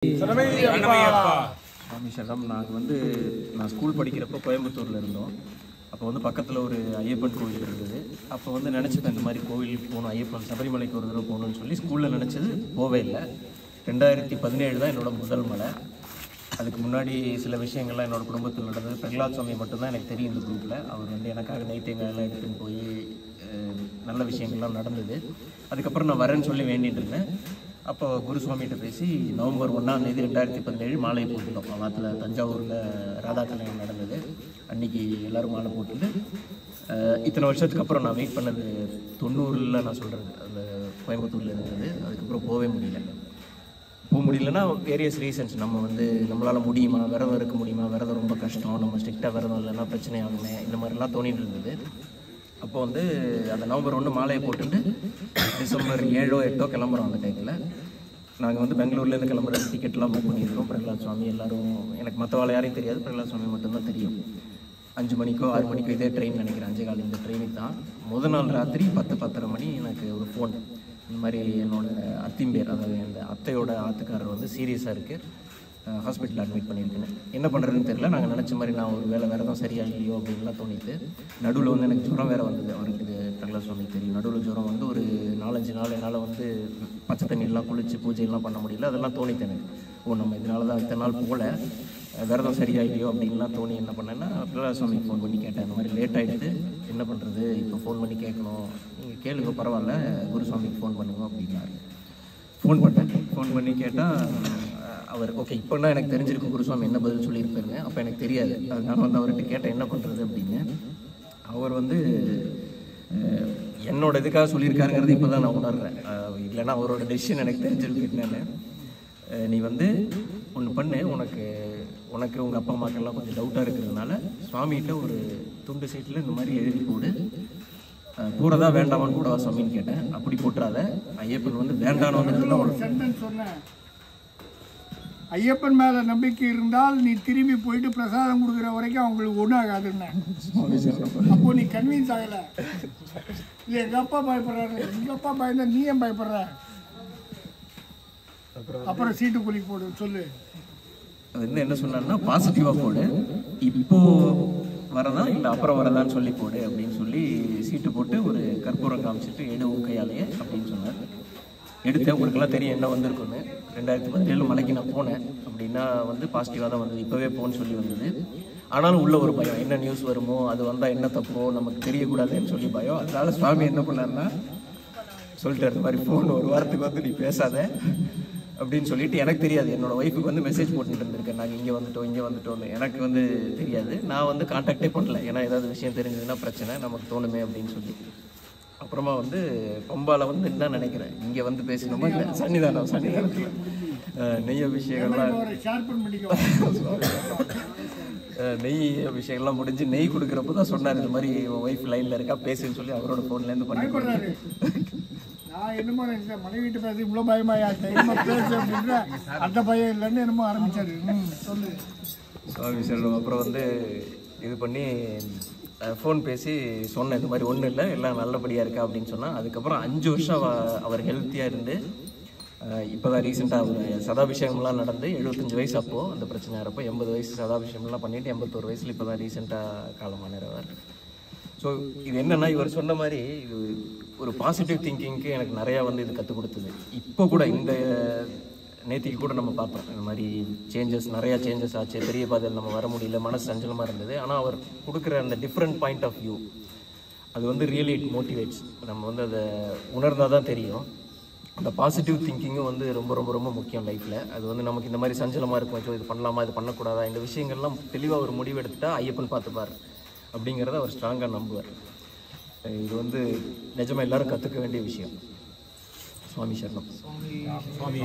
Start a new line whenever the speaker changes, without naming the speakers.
स्वामी शरणम நான் ஸ்கூல் படிக்கிறப்போ கோயம்புத்தூரில் இருந்தோம். அப்போ பக்கத்தில் ஒரு ஐயப்பன் கோவில் இருந்தது. அப்போ நினச்சது அந்த மாதிரி கோவிலுக்கு போகணும், ஐயப்பன் சபரிமலைக்கு ஒரு தடவை போகணும்னு சொல்லி ஸ்கூலில் நினச்சது, போவே இல்லை. 2017 தான் என்னோடய முதல் மலை. அதுக்கு முன்னாடி சில விஷயங்கள்லாம் என்னோடய குடும்பத்தில் நடந்தது. பிரகலாத் சுவாமி மட்டும்தான் எனக்கு தெரியும் இந்த குரூப்பில். அவர் எனக்காக நைத்தேங்காயெல்லாம் எடுத்துன்னு போய் நல்ல விஷயங்கள்லாம் நடந்தது. அதுக்கப்புறம் நான் வரேன்னு சொல்லி வேண்டிகிட்டு இருந்தேன். அப்போ குருசுவாமிகிட்ட பேசி நவம்பர் 1ஆம் தேதி 2017 மாலை போட்டுட்டோம். வாரத்தில் தஞ்சாவூரில் ராதா கல்யாணம் நடந்தது. அன்றைக்கி எல்லோரும் மாலை போட்டுட்டு இத்தனை வருஷத்துக்கு அப்புறம் நான் வெயிட் பண்ணது 90ல் நான் சொல்கிறது அந்த கோயம்புத்தூரில் இருந்தது. அதுக்கப்புறம் போக முடியலன்னா வேரியஸ் ரீசன்ஸ். நம்மளால் முடியுமா, விரதம் இருக்க முடியுமா, விரதம் ரொம்ப கஷ்டம், நம்ம ஸ்ட்ரிக்டாக விரதம் இல்லைன்னா பிரச்சனை ஆகுமே, இந்த மாதிரிலாம் தோணிட்டு இருந்தது. அப்போ அந்த நவம்பர் 1 மாலையை போட்டுட்டு டிசம்பர் 7ஓ 8ஓ கிளம்புறோம். அந்த டைத்தில் நாங்கள் பெங்களூர்லேருந்து கிளம்புற டிக்கெட்லாம் புக் பண்ணியிருக்கோம். பிரகலாத் சுவாமி எல்லோரும், எனக்கு மற்றவாள் யாரையும் தெரியாது, பிரகலாத் சுவாமி மட்டும்தான் தெரியும். 5 மணிக்கோ 6 மணிக்கோ இதே ட்ரெயின் நினைக்கிறேன், 5 இந்த ட்ரெயினுக்கு தான். முதல் நாள் ராத்திரி 10-10:30 மணி எனக்கு ஒரு ஃபோன். இந்த மாதிரி என்னோடய அத்திம்பேர், அதாவது அந்த அத்தையோட ஆத்துக்காரர் சீரியஸாக இருக்குது, ஹாஸ்பிட்டலில் அட்மிட் பண்ணியிருக்கேன், என்ன பண்ணுறதுன்னு தெரியல. நாங்கள் நினச்ச மாதிரி நான் ஒரு வேறு தான் சரியாக இல்லையோ அப்படின்லாம் தோணிட்டு, நடுவில் எனக்கு ஜுரம் வேறு வந்தது. அவருக்கு பிரகலாத் சுவாமிக்கு தெரியும். நடுவில் ஜுரம் ஒரு 4-5 நாள் என்னால் பச்சை தண்ணியெல்லாம் குளித்து பூஜையெல்லாம் பண்ண முடியல. அதெல்லாம் தோணிட்டு எனக்கு, நம்ம இதனால தான் இத்தனை நாள் போகல, விரதம் சரியாக இல்லையோ அப்படின்லாம் தோணி என்ன பண்ணேன்னா பிரகலாத் சுவாமிக்கு ஃபோன் பண்ணி கேட்டேன். இந்த மாதிரி லேட் ஆகிடுது, என்ன பண்ணுறது, இப்போ ஃபோன் பண்ணி கேட்கணும், நீங்கள் கேளுங்க பரவாயில்ல, குருசுவாமிக்கு ஃபோன் பண்ணுங்க அப்படின்னாரு. ஃபோன் பண்ணி கேட்டால் அவர் ஓகே, இப்போனா எனக்கு தெரிஞ்சிருக்கும் குருசுவாமி என்ன பதில் சொல்லியிருப்பாருங்க. அப்போ எனக்கு தெரியாது. அதனால அவர்கிட்ட கேட்டேன் என்ன பண்ணுறது அப்படின்னு. அவர் என்னோட இதுக்காக சொல்லியிருக்காருங்கிறது இப்போ தான் நான் உணர்றேன். இல்லைன்னா அவரோட டெசிஷன் எனக்கு தெரிஞ்சிருக்கு என்னன்னு. நீ ஒன்று பண்ணு, உனக்கு உங்கள் அப்பா அம்மாக்கெல்லாம் கொஞ்சம் டவுட்டாக இருக்கிறதுனால சுவாமிகிட்ட ஒரு துண்டு சீட்டில் இந்த மாதிரி எழுதி போடு, போகிறதா வேண்டாமான்னு கூடவா சுவாமின்னு கேட்டேன். அப்படி போட்டுறாத, ஐயப்பன் வேண்டானோங்கிறதுலாம் ஒரு
சென்டென்ஸ் சொன்னேன். ஐயப்பன் மேலே நம்பிக்கை இருந்தால் நீ திரும்பி போயிட்டு பிரசாதம் கொடுக்குற வரைக்கும் அவங்களுக்கு ஒன்றும் ஆகாதுன்னு. அப்போ நீ கன்வின்ஸ் ஆகலை. இல்லை எங்கள் அப்பா பயப்படுறாரு, எங்கள் அப்பா பயந்தா நீ ஏன் பயப்படுற, அப்புறம் சீட்டு குழி போடு சொல்லு.
அது என்ன சொன்னார்னா, பாசிட்டிவாக போடு, இப்போ வரதா இல்லை அப்புறம் வரதான்னு சொல்லி போடு அப்படின்னு சொல்லி சீட்டு போட்டு ஒரு கற்பூரம் காமிச்சிட்டு எடு உன் கையாலேயே அப்படின்னு சொன்னார். எடுத்தேன். உங்களுக்கெல்லாம் தெரியும் என்ன வந்திருக்குன்னு. 2017 மலைக்கு நான் போனேன் அப்படின்னா பாசிட்டிவாக தான் வந்தது. இப்போவே போன்னு சொல்லி வந்தது. ஆனாலும் உள்ள ஒரு பயம், என்ன நியூஸ் வருமோ, அது வந்தால் என்ன தப்போ நமக்கு தெரியக்கூடாதுன்னு சொல்லி பயம். அதனால சுவாமி என்ன பண்ணாருன்னா சொல்லிட்டு, இந்த மாதிரி ஃபோன் ஒரு வாரத்துக்கு நீ பேசாத அப்படின்னு சொல்லிட்டு, எனக்கு தெரியாது, என்னோட ஒய்ஃபுக்கு மெசேஜ் போட்டுட்டு இருந்திருக்கேன், நாங்கள் இங்கே வந்துட்டோம் எனக்கு தெரியாது. நான் கான்டாக்டே பண்ணல, ஏன்னா ஏதாவது விஷயம் தெரிஞ்சதுன்னா பிரச்சனை நமக்கு தோணுமே அப்படின்னு சொல்லி. அப்புறமா பம்பால என்ன நினைக்கிறேன், இங்கே பேசணுமா இல்லை சன்னிதானத்தில் நெய் அபிஷேகம்லாம் நெய் அபிஷேகம்லாம் முடிஞ்சு நெய் கொடுக்குறப்போ தான் சொன்னார், இந்த மாதிரி ஒய்ஃப் லைனில் இருக்கா பேசுன்னு சொல்லி அவரோட ஃபோன்லேருந்து பண்ணி.
நான் என்னமோ நினைச்சேன், மனைவி வீட்டு பேச இவ்வளோ பயமாயா பேசு அப்படின்ற அந்த பயம் இல்லைன்னு என்னமோ ஆரம்பிச்சாரு. சொல்லு
சுவாமி செல்வம். அப்புறம் இது பண்ணி ஃபோன் பேசி சொன்னேன், இந்த மாதிரி ஒன்றும் இல்லை, எல்லாம் நல்லபடியாக இருக்கா அப்படின்னு சொன்னால். அதுக்கப்புறம் 5 வருஷம் அவர் ஹெல்த்தியாக இருந்து, இப்போ தான் ரீசெண்டாக அவர் சதாபிஷேகம்லாம் நடந்து 75 வயசு அப்போது அந்த பிரச்சனை இருப்போ 80 வயசு சதாபிஷேகம்லாம் பண்ணிவிட்டு 81 வயசில் இப்போ தான் ரீசெண்டாக காலமானவர். ஸோ இது என்னென்னா, இவர் சொன்ன மாதிரி இது ஒரு பாசிட்டிவ் திங்கிங்க்கு எனக்கு நிறையா இது கற்றுக் கொடுத்தது. இப்போ கூட இந்த நேற்றுக்கு கூட நம்ம பார்த்தோம், இந்த மாதிரி நிறையா சேஞ்சஸ் ஆச்சு, பெரிய பாதையில் நம்ம வர முடியல, மனசு சஞ்சலமாக இருந்தது. ஆனால் அவர் கொடுக்குற அந்த டிஃப்ரெண்ட் பாயிண்ட் ஆஃப் வியூ, அது ரியலி இட் மோட்டிவேட்ஸ். நம்ம அதை உணர்ந்தால் தான் தெரியும். அந்த பாசிட்டிவ் திங்கிங்கும் ரொம்ப ரொம்ப ரொம்ப முக்கியம் லைஃப்பில். அது நமக்கு இந்த மாதிரி சஞ்சலமாக இருக்கும், இது பண்ணலாமா இது பண்ணக்கூடாதா, இந்த விஷயங்கள்லாம் தெளிவாக ஒரு முடிவு எடுத்துட்டா ஐயப்பன் பார்த்துப்பார் அப்படிங்கிறத அவர் ஸ்ட்ராங்காக நம்புவார். இது நிஜமாக எல்லாரும் கற்றுக்க வேண்டிய விஷயம். சுவாமி சரணம். சுவாமி